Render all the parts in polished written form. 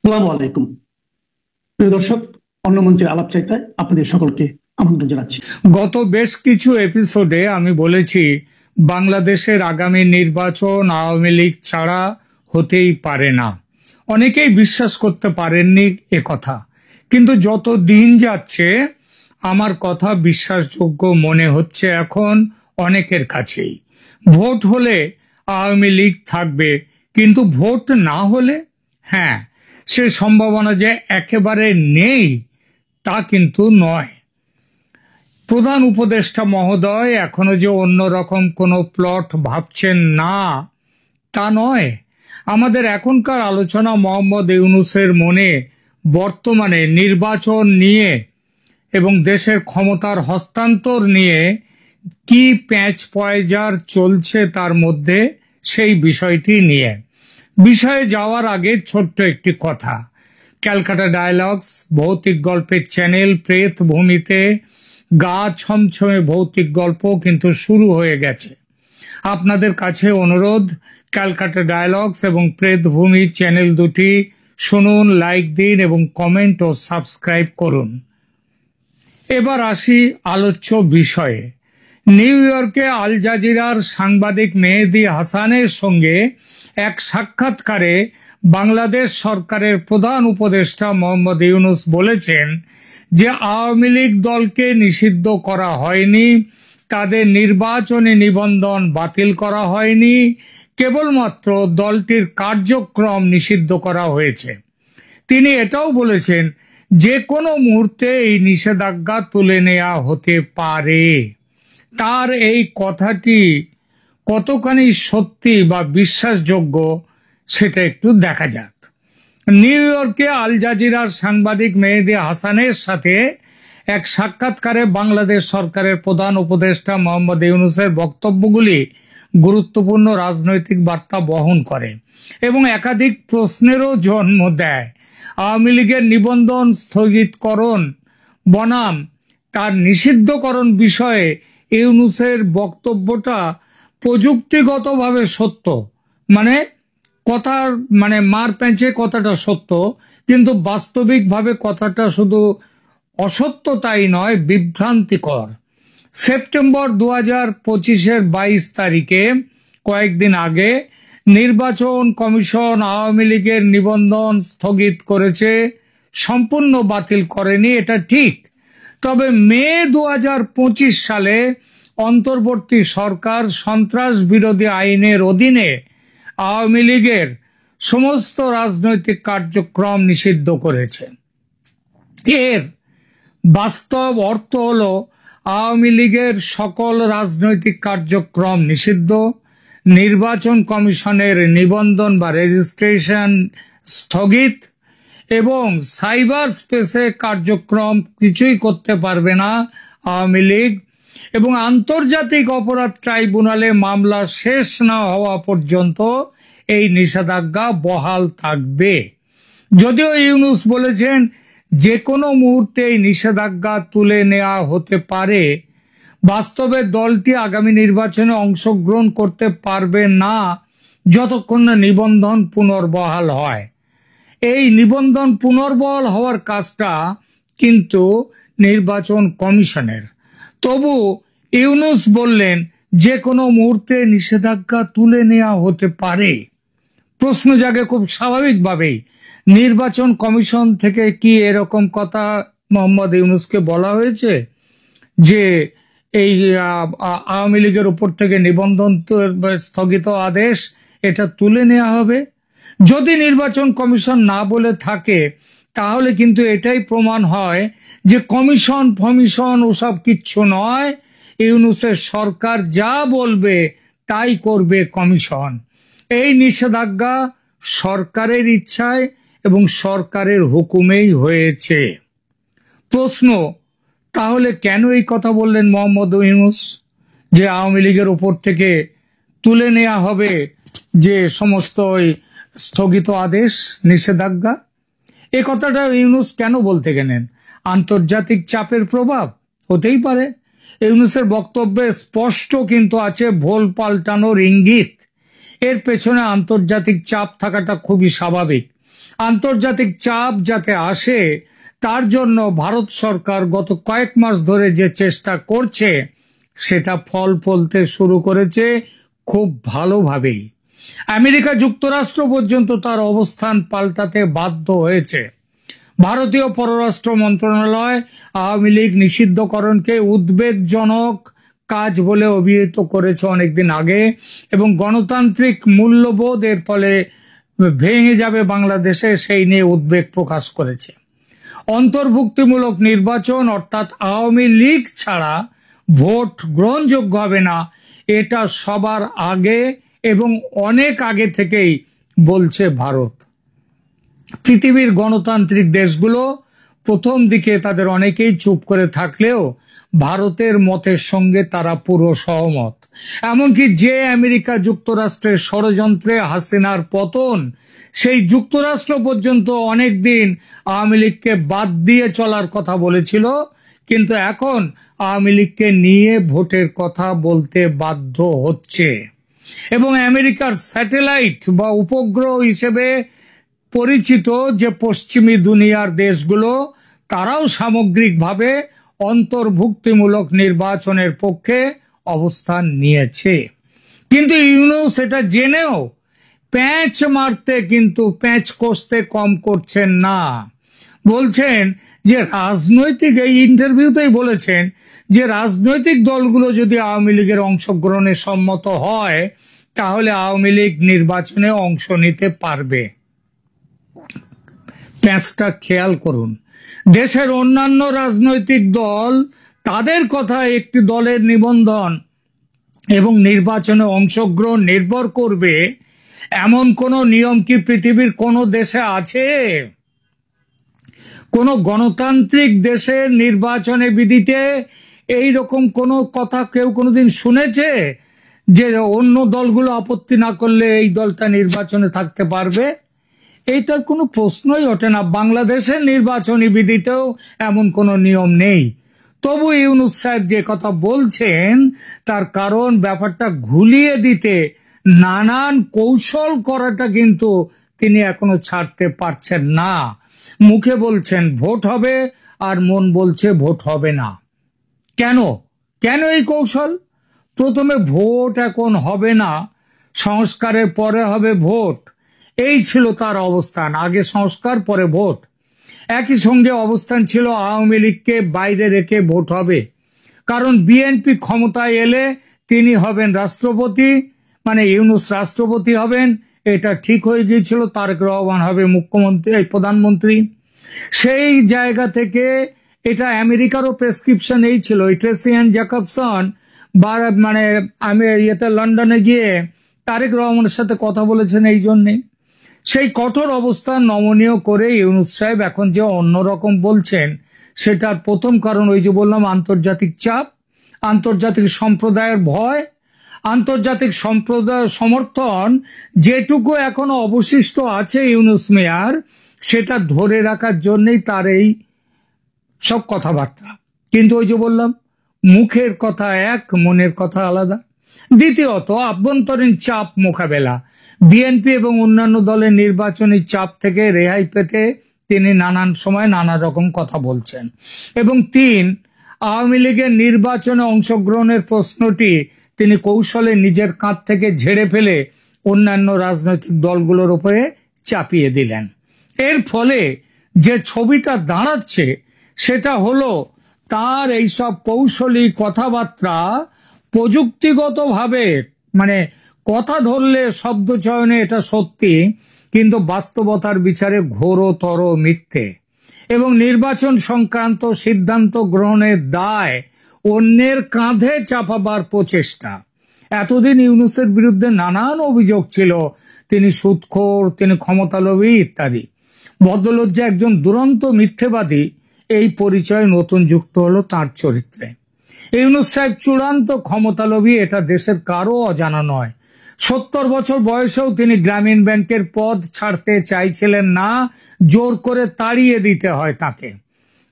আসসালামু আলাইকুম প্রিয় দর্শক, অন্য মঞ্চের আলাপ চাইতায় আপনাদের সকলকে আমন্ত্রণ জানাচ্ছি। গত বেশ কিছু এপিসোডে আমি বলেছি বাংলাদেশের আগামী নির্বাচন আওয়ামী লীগ ছাড়া হতেই পারে না। অনেকেই বিশ্বাস করতে পারেননি কথা, কিন্তু যত দিন যাচ্ছে আমার কথা বিশ্বাসযোগ্য মনে হচ্ছে এখন অনেকের কাছেই। ভোট হলে আওয়ামী লীগ থাকবে, কিন্তু ভোট না হলে হ্যাঁ, সে সম্ভাবনা যে একেবারে নেই তা কিন্তু নয়। প্রধান উপদেষ্টা মহোদয় এখনো যে অন্যরকম কোনো প্লট ভাবছেন না তা নয়। আমাদের এখনকার আলোচনা মোহাম্মদ ইউনূসের মনে বর্তমানে নির্বাচন নিয়ে এবং দেশের ক্ষমতার হস্তান্তর নিয়ে কি প্যাঁচ পয়জার চলছে তার মধ্যে, সেই বিষয়টি নিয়ে। বিষয়ে যাওয়ার আগে ছোট্ট একটি কথা। ক্যালকাটা ডায়ালগস ভৌতিক গল্পের চ্যানেল প্রেতভূমিতে গা ছমছমে ভৌতিক গল্প কিন্তু শুরু হয়ে গেছে। আপনাদের কাছে অনুরোধ, ক্যালকাটা ডায়ালগস এবং প্রেতভূমি চ্যানেল দুটি শুনুন, লাইক দিন এবং কমেন্ট ও সাবস্ক্রাইব করুন। এবার আসি আলোচ্য বিষয়ে। নিউ ইয়র্কে আল জাজিরার সাংবাদিক মেহেদী হাসানের সঙ্গে এক সাক্ষাৎকারে বাংলাদেশ সরকারের প্রধান উপদেষ্টা মোহাম্মদ ইউনূস বলেছেন যে আওয়ামী লীগ দলকে নিষিদ্ধ করা হয়নি, তাদের নির্বাচনী নিবন্ধন বাতিল করা হয়নি, কেবলমাত্র দলটির কার্যক্রম নিষিদ্ধ করা হয়েছে। তিনি এটাও বলেছেন যে কোনো মুহূর্তে এই নিষেধাজ্ঞা তুলে নেওয়া হতে পারে। তার এই কথাটি কতখানি সত্যি বা বিশ্বাসযোগ্য সেটা একটু দেখা যাক। নিউ ইয়র্কে আল জাজিরার সাংবাদিক মেহেদী হাসানের সাথে এক সাক্ষাৎকারে বাংলাদেশ সরকারের প্রধান উপদেষ্টা মোহাম্মদ ইউনূসের বক্তব্যগুলি গুরুত্বপূর্ণ রাজনৈতিক বার্তা বহন করে এবং একাধিক প্রশ্নেরও জন্ম দেয়। আওয়ামী লীগের নিবন্ধন স্থগিতকরণ বনাম তার নিষিদ্ধকরণ বিষয়ে ইউনূসের বক্তব্যটা প্রযুক্তিগতভাবে সত্য, কথার মার প্যাঁচে কথাটা সত্য, কিন্তু বাস্তবিকভাবে কথাটা শুধু অসত্য তাই নয়, বিভ্রান্তিকর। সেপ্টেম্বর 2025-এর 22 তারিখে, কয়েকদিন আগে, নির্বাচন কমিশন আওয়ামী লীগের নিবন্ধন স্থগিত করেছে, সম্পূর্ণ বাতিল করেনি, এটা ঠিক। তবে মে 2025 সালে অন্তর্বর্তী সরকার সন্ত্রাস বিরোধী আইনের অধীনে আওয়ামী লীগের সমস্ত রাজনৈতিক কার্যক্রম নিষিদ্ধ করেছে। এর বাস্তব অর্থ হলো আওয়ামী লীগের সকল রাজনৈতিক কার্যক্রম নিষিদ্ধ, নির্বাচন কমিশনের নিবন্ধন বা রেজিস্ট্রেশন স্থগিত এবং সাইবার স্পেসে কার্যক্রম কিছুই করতে পারবে না আওয়ামী লীগ, এবং আন্তর্জাতিক অপরাধ ট্রাইব্যুনালে মামলা শেষ না হওয়া পর্যন্ত এই নিষেধাজ্ঞা বহাল থাকবে। যদিও ইউনূস বলেছেন যে কোনো মুহূর্তে এই নিষেধাজ্ঞা তুলে নেওয়া হতে পারে, বাস্তবে দলটি আগামী নির্বাচনে অংশগ্রহণ করতে পারবে না যতক্ষণ না নিবন্ধন পুনর্বহাল হয়। এই নিবন্ধন পুনর্বহাল হওয়ার কাজটা কিন্তু নির্বাচন কমিশনের। তবু ইউনূস বললেন যে কোনো মুহূর্তে নিষেধাজ্ঞা তুলে নেওয়া হতে পারে। প্রশ্ন জাগে খুব স্বাভাবিকভাবেই, নির্বাচন কমিশন থেকে কি এরকম কথা মোহাম্মদ ইউনূসকে বলা হয়েছে যে এই আওয়ামী লীগের উপর থেকে নিবন্ধন স্থগিত আদেশ এটা তুলে নেওয়া হবে? যদি নির্বাচন কমিশন না বলে থাকে তাহলে কিন্তু এটাই প্রমাণ হয় যে কমিশন ওসব কিচ্ছু নয়, ইউনূসের সরকার যা বলবে তাই করবে কমিশন। এই নিষেধাজ্ঞা সরকারের ইচ্ছায় এবং সরকারের হুকুমেই হয়েছে। প্রশ্ন, তাহলে কেন এই কথা বললেন মোহাম্মদ ইউনূস যে আওয়ামী লীগের উপর থেকে তুলে নেওয়া হবে যে সমস্ত স্থগিত আদেশ নিষেধাজ্ঞা? এ কথাটা ইউনূস কেন বলতে গেলেন? আন্তর্জাতিক চাপের প্রভাব হতেই পারে। ইউনূসের বক্তব্যে স্পষ্ট কিন্তু আছে ভোল পাল্টানোর ইঙ্গিত। এর পেছনে আন্তর্জাতিক চাপ থাকাটা খুবই স্বাভাবিক। আন্তর্জাতিক চাপ যাতে আসে তার জন্য ভারত সরকার গত কয়েক মাস ধরে যে চেষ্টা করছে সেটা ফল ফলতে শুরু করেছে খুব ভালোভাবেই। আমেরিকা যুক্তরাষ্ট্র পর্যন্ত তার অবস্থান পাল্টাতে বাধ্য হয়েছে। ভারতীয় পররাষ্ট্র মন্ত্রণালয় আওয়ামী লীগ নিষিদ্ধকরণকে উদ্বেগজনক কাজ বলে অভিহিত করেছে অনেকদিন আগে, এবং গণতান্ত্রিক মূল্যবোধ এর ফলে ভেঙে যাবে বাংলাদেশে সেই নিয়ে উদ্বেগ প্রকাশ করেছে। অন্তর্ভুক্তিমূলক নির্বাচন অর্থাৎ আওয়ামী লীগ ছাড়া ভোট গ্রহণযোগ্য হবে না, এটা সবার আগে এবং অনেক আগে থেকেই বলছে ভারত। পৃথিবীর গণতান্ত্রিক দেশগুলো প্রথম দিকে তাদের অনেকেই চুপ করে থাকলেও ভারতের মতের সঙ্গে তারা পুরো সহমত। এমনকি যে আমেরিকা যুক্তরাষ্ট্রের ষড়যন্ত্রে হাসিনার পতন, সেই যুক্তরাষ্ট্র পর্যন্ত অনেকদিন আওয়ামী লীগকে বাদ দিয়ে চলার কথা বলেছিল, কিন্তু এখন আওয়ামী লীগকে নিয়ে ভোটের কথা বলতে বাধ্য হচ্ছে। এবং আমেরিকার স্যাটেলাইট বা উপগ্রহ হিসেবে পরিচিত যে পশ্চিমী দুনিয়ার দেশগুলো, তারাও সামগ্রিকভাবে অন্তর্ভুক্তিমূলক নির্বাচনের পক্ষে অবস্থান নিয়েছে। কিন্তু ইউনূস সেটা জেনেও প্যাঁচ মারতে, কিন্তু প্যাঁচ কষতে কম করছেন না। বলছেন যে রাজনৈতিক, এই ইন্টারভিউতেই বলেছেন যে রাজনৈতিক দলগুলো যদি আওয়ামী লীগের অংশগ্রহণে সম্মত হয় তাহলে আওয়ামী লীগ নির্বাচনে অংশ নিতে পারবে। প্যাঁচটা খেয়াল করুন। দেশের অন্যান্য রাজনৈতিক দল, তাদের কথা একটি দলের নিবন্ধন এবং নির্বাচনে অংশগ্রহণ নির্ভর করবে এমন কোন নিয়ম কি পৃথিবীর কোন দেশে আছে? কোন গণতান্ত্রিক দেশের নির্বাচনে বিধিতে এই রকম কোন কথা কেউ কোনোদিন শুনেছে যে অন্য দলগুলো আপত্তি না করলে এই দলটা নির্বাচনে থাকতে পারবে? এইটার কোনো প্রশ্নই ওঠে না। বাংলাদেশের নির্বাচনী বিধিতেও এমন কোনো নিয়ম নেই। তবু ইউনূস সাহেব যে কথা বলছেন তার কারণ ব্যাপারটা ঘুলিয়ে দিতে নানান কৌশল করাটা কিন্তু তিনি এখনো ছাড়তে পারছেন না। মুখে বলছেন ভোট হবে আর মন বলছে ভোট হবে না। কেন কেন এই কৌশল? প্রথমে ভোট এখন হবে না, সংস্কারের পরে হবে ভোট, এই ছিল তার অবস্থান। আগে সংস্কার পরে ভোট। একই সঙ্গে অবস্থান ছিল আওয়ামী লীগকে বাইরে রেখে ভোট হবে, কারণ বিএনপি ক্ষমতায় এলে তিনি হবেন রাষ্ট্রপতি, মানে ইউনূস রাষ্ট্রপতি হবেন, এটা ঠিক হয়ে গিয়েছিল। তারেক রহমান হবে মুখ্যমন্ত্রী, প্রধানমন্ত্রী। সেই জায়গা থেকে এটা আমেরিকারও প্রেসক্রিপশন এই ছিল। ট্রেসি অ্যান্ড জ্যাকবসন মানে আমি লন্ডনে গিয়ে তারেক রহমানের সাথে কথা বলেছেন এই জন্যে। সেই কঠোর অবস্থান নমনীয় করে ইউনূস সাহেব এখন যে অন্যরকম বলছেন, সেটার প্রথম কারণ ওই যে বললাম আন্তর্জাতিক চাপ, আন্তর্জাতিক সম্প্রদায়ের ভয়, আন্তর্জাতিক সম্প্রদায়ের সমর্থন যেটুকু এখনো অবশিষ্ট আছে ইউনূস মিয়ার, সেটা ধরে রাখার জন্যই তার এই সব কথাবার্তা। কিন্তু ওই যে বললাম মুখের কথা এক, মনের কথা আলাদা। দ্বিতীয়ত আভ্যন্তরীণ চাপ মোকাবেলা, বিএনপি এবং অন্যান্য দলের নির্বাচনী চাপ থেকে রেহাই পেতে তিনি নানান সময় নানা রকম কথা বলছেন। এবং তিন, আওয়ামী লীগের নির্বাচনে অংশগ্রহণের প্রশ্নটি তিনি কৌশলে নিজের কাঁধ থেকে ঝেড়ে ফেলে অন্যান্য রাজনৈতিক দলগুলোর উপরে চাপিয়ে দিলেন। এর ফলে যে ছবিটা দাঁড়াচ্ছে সেটা হলো তার এইসব কৌশলী কথাবার্তা প্রযুক্তিগতভাবে, মানে কথা ধরলে শব্দ চয়নে এটা সত্যি, কিন্তু বাস্তবতার বিচারে ঘোরতর মিথ্যে। এবং নির্বাচন সংক্রান্ত সিদ্ধান্ত গ্রহণের দায় অন্যের কাঁধে চাপাবার প্রচেষ্টা। এতদিন ইউনূসের বিরুদ্ধে নানান অভিযোগ ছিল, তিনি সুদখোর, তিনি ক্ষমতালোভী ইত্যাদি। ভদ্রলজ্জা একজন দুরন্ত মিথ্যেবাদী, এই পরিচয় নতুন যুক্ত হলো তার চরিত্রে। ইউনূস সাহেব চূড়ান্ত ক্ষমতালোভী, এটা দেশের কারো অজানা নয়। 70 বছর বয়সেও তিনি গ্রামীণ ব্যাংকের পদ ছাড়তে চাইছিলেন না, জোর করে তাড়িয়ে দিতে হয় তাকে।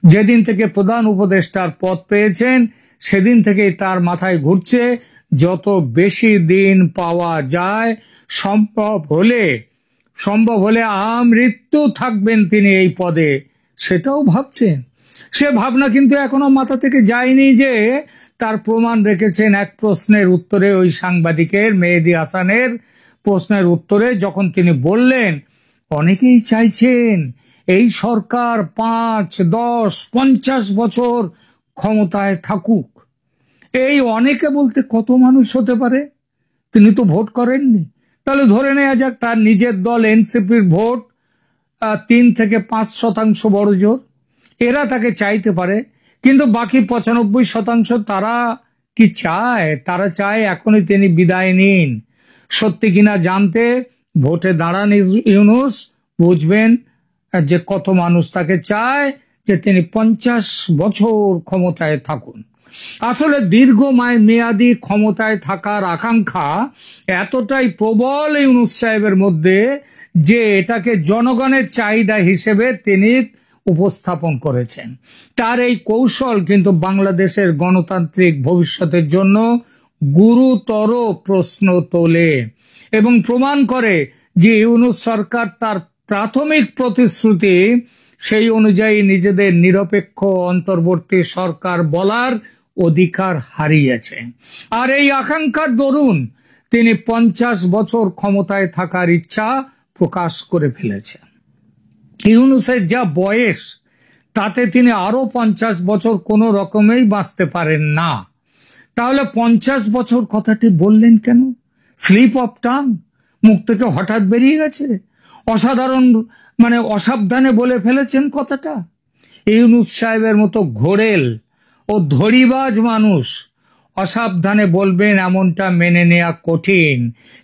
যেদিন থেকে প্রধান উপদেষ্টার পদ পেয়েছেন সেদিন থেকেই তার মাথায় ঘুরছে যত বেশি দিন পাওয়া যায়, সম্ভব হলে সম্ভব হলে আমৃত্যু থাকবেন তিনি এই পদে, সেটাও ভাবছেন। সে ভাবনা কিন্তু এখনো মাথা থেকে যায়নি যে তার প্রমাণ রেখেছেন এক প্রশ্নের উত্তরে, ওই সাংবাদিকের মেহেদী হাসানের প্রশ্নের উত্তরে, যখন তিনি বললেন অনেকেই চাইছেন এই সরকার 5, 10, 50 বছর ক্ষমতায় থাকুক। এই অনেকে বলতে কত মানুষ হতে পারে? তিনি তো ভোট করেননি। তাহলে ধরে নেওয়া যাক তার নিজের দল এনসিপির ভোট 3 থেকে 5% বড় জোর, এরা তাকে চাইতে পারে। কিন্তু বাকি 95% তারা কি চায়? তারা চায় এখনই তিনি বিদায় নিন। সত্যি কিনা জানতে ভোটে দাঁড়ান ইউনূস, বুঝবেন যে কত মানুষ তাকে চায় যে তিনি 50 বছর ক্ষমতায় থাকুন। আসলে দীর্ঘমেয়াদী ক্ষমতায় থাকার আকাঙ্ক্ষা এতটাই প্রবল ইউনূস সাহেবের মধ্যে যে এটাকে জনগণের চাহিদা হিসেবে তিনি উপস্থাপন করেছেন। তার এই কৌশল কিন্তু বাংলাদেশের গণতান্ত্রিক ভবিষ্যতের জন্য গুরুতর প্রশ্ন তোলে এবং প্রমাণ করে যে ইউনূস সরকার তার প্রাথমিক প্রতিশ্রুতি সেই অনুযায়ী নিজেদের নিরপেক্ষ অন্তর্বর্তী সরকার বলার অধিকার হারিয়েছে। আর এই আকাঙ্ক্ষার দরুন তিনি 50 বছর ক্ষমতায় থাকার ইচ্ছা প্রকাশ করে ফেলেছেন। ইউনূসের যা বয়স, তাতে তিনি আরো 50 বছর কোনো রকমেই বাঁচতে পারেন না। তাহলে 50 বছর কথাটি বললেন কেন? স্লিপ অফ টাং, মুখ থেকে হঠাৎ বেরিয়ে গেছে? অসাবধানে বলে ফেলেছেন কথাটা? ইউনূস সাহেবের মতো ঘোরেল ও ধড়িবাজ মানুষ অসাবধানে বলবেন এমনটা মেনে নেওয়া কঠিন।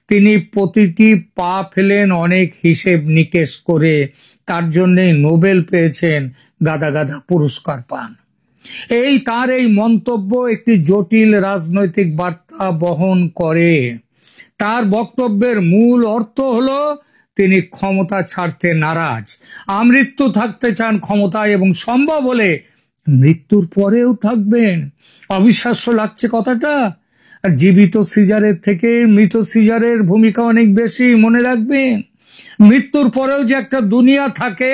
তিনি প্রতিটি পা ফেলেন অনেক হিসেব নিকেশ করে, তার জন্যই নোবেল পেয়েছেন, গাদা গাদা পুরস্কার পান। তার এই মন্তব্য একটি জটিল রাজনৈতিক বার্তা বহন করে। তার বক্তব্যের মূল অর্থ হলো তিনি ক্ষমতা ছাড়তে নারাজ, আমৃত্যু থাকতে চান ক্ষমতায় এবং সম্ভব হলে মৃত্যুর পরেও থাকবেন। অবিশ্বাস্য লাগছে কথাটা? আর জীবিত সিজারের থেকে মৃত সিজারের ভূমিকা অনেক বেশি, মনে রাখবেন। মৃত্যুর পরেও যে একটা দুনিয়া থাকে,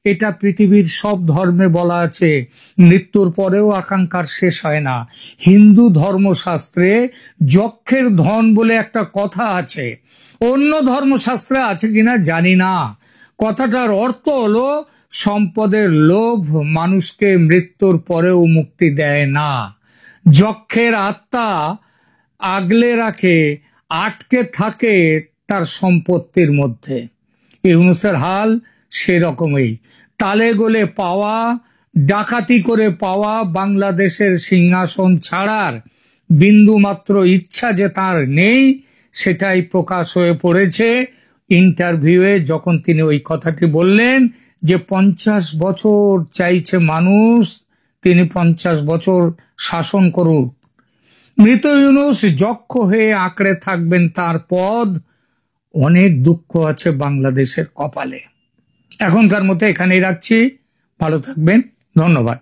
এটা পৃথিবীর সব ধর্মে বলা আছে। মৃত্যুর পরেও আকাঙ্ক্ষার শেষ হয় না। হিন্দু ধর্মশাস্ত্রে যক্ষের ধন বলে একটা কথা আছে, অন্য ধর্মশাস্ত্রে আছে কিনা জানি না। কথাটার অর্থ হলো সম্পদের লোভ মানুষকে মৃত্যুর পরেও মুক্তি দেয় না। যক্ষের আত্মা আগলে রাখে, আটকে থাকে তার সম্পত্তির মধ্যে। ইউনূসের হাল সেরকমই। তালে গোলে পাওয়া, ডাকাতি করে পাওয়া বাংলাদেশের সিংহাসন ছাড়ার বিন্দুমাত্র ইচ্ছা যে তার নেই, সেটাই প্রকাশ হয়ে পড়েছে ইন্টারভিউয়ে, যখন তিনি ওই কথাটি বললেন যে 50 বছর চাইছে মানুষ, তিনি 50 বছর শাসন করুক। মৃত ইউনূস যক্ষ হয়ে আঁকড়ে থাকবেন তার পদ। অনেক দুঃখ আছে বাংলাদেশের কপালে। এখনকার মতো এখানেই রাখছি। ভালো থাকবেন, ধন্যবাদ।